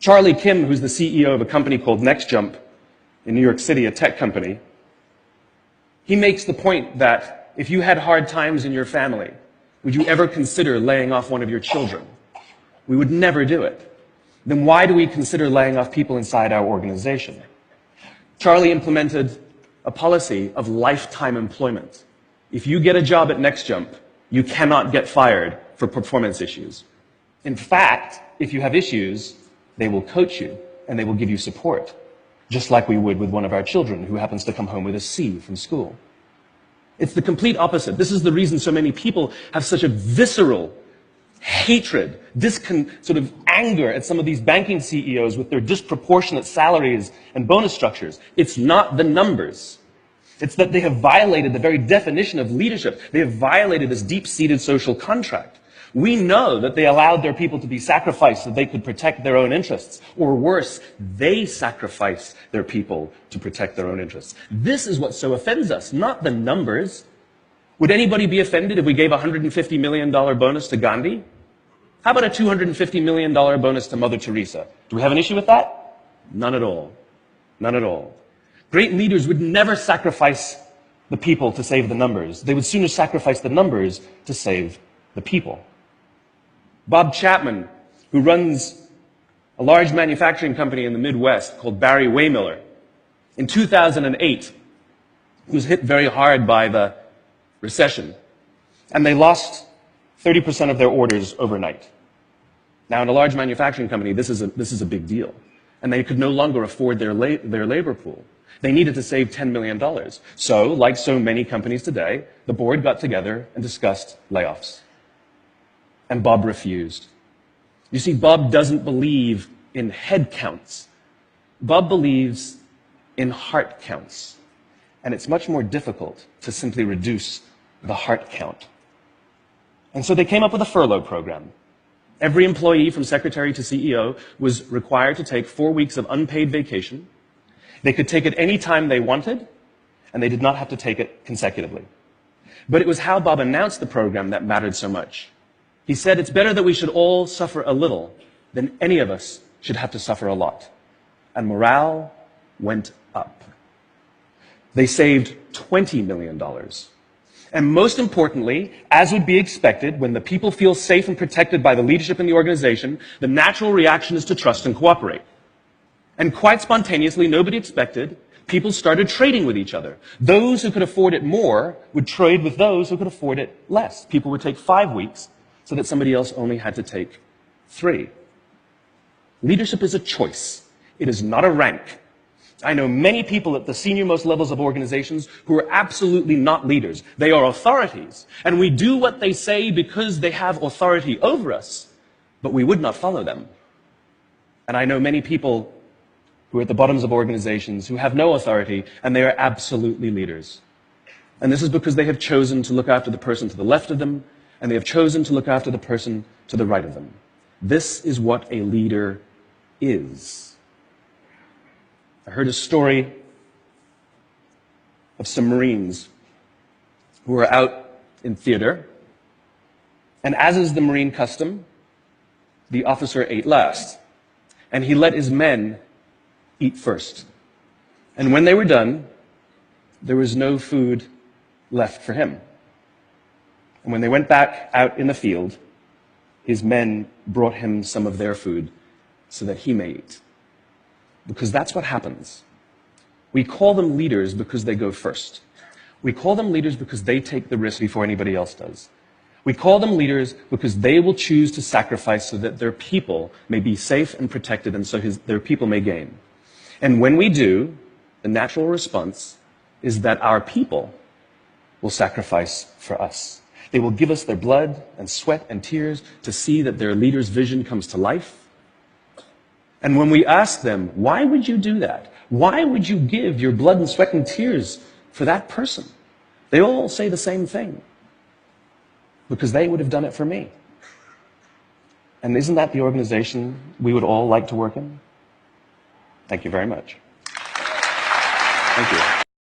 Charlie Kim, who's the CEO of a company called NextJump in New York City, a tech company, he makes the point that if you had hard times in your family, would you ever consider laying off one of your children? We would never do it. Then why do we consider laying off people inside our organization? Charlie implemented a policy of lifetime employment. If you get a job at NextJump, you cannot get fired for performance issues. In fact, if you have issues, they will coach you and they will give you support, just like we would with one of our children who happens to come home with a C from school. It's the complete opposite. This is the reason so many people have such a visceral hatred, sort of anger at some of these banking CEOs with their disproportionate salaries and bonus structures. It's not the numbers. It's that they have violated the very definition of leadership. They have violated this deep-seated social contract. We know that they allowed their people to be sacrificed so they could protect their own interests. Or worse, they sacrificed their people to protect their own interests. This is what so offends us, not the numbers. Would anybody be offended if we gave a $150 million bonus to Gandhi? How about a $250 million bonus to Mother Teresa? Do we have an issue with that? None at all. None at all. Great leaders would never sacrifice the people to save the numbers. They would sooner sacrifice the numbers to save the people. Bob Chapman, who runs a large manufacturing company in the Midwest called Barry Waymiller, in 2008, he was hit very hard by the recession, and they lost 30% of their orders overnight. Now, in a large manufacturing company, this is a big deal, and they could no longer afford their labor pool. They needed to save $10 million. So, like so many companies today, the board got together and discussed layoffs. And Bob refused. You see, Bob doesn't believe in head counts. Bob believes in heart counts. And it's much more difficult to simply reduce the heart count. And so they came up with a furlough program. Every employee from secretary to CEO was required to take 4 weeks of unpaid vacation. They could take it any time they wanted, and they did not have to take it consecutively. But it was how Bob announced the program that mattered so much. He said, it's better that we should all suffer a little than any of us should have to suffer a lot. And morale went up. They saved $20 million. And most importantly, as would be expected, when the people feel safe and protected by the leadership in the organization, the natural reaction is to trust and cooperate. And quite spontaneously, nobody expected, people started trading with each other. Those who could afford it more would trade with those who could afford it less. People would take 5 weeks so that somebody else only had to take 3. Leadership is a choice. It is not a rank. I know many people at the senior-most levels of organizations who are absolutely not leaders. They are authorities. And we do what they say because they have authority over us, but we would not follow them. And I know many people who are at the bottoms of organizations who have no authority, and they are absolutely leaders. And this is because they have chosen to look after the person to the left of them, and they have chosen to look after the person to the right of them. This is what a leader is. I heard a story of some Marines who were out in theater, and as is the Marine custom, the officer ate last, and he let his men eat first. And when they were done, there was no food left for him. And when they went back out in the field, his men brought him some of their food so that he may eat. Because that's what happens. We call them leaders because they go first. We call them leaders because they take the risk before anybody else does. We call them leaders because they will choose to sacrifice so that their people may be safe and protected and so their people may gain. And when we do, the natural response is that our people will sacrifice for us. They will give us their blood and sweat and tears to see that their leader's vision comes to life. And when we ask them, why would you do that? Why would you give your blood and sweat and tears for that person? They all say the same thing. Because they would have done it for me. And isn't that the organization we would all like to work in? Thank you very much. Thank you.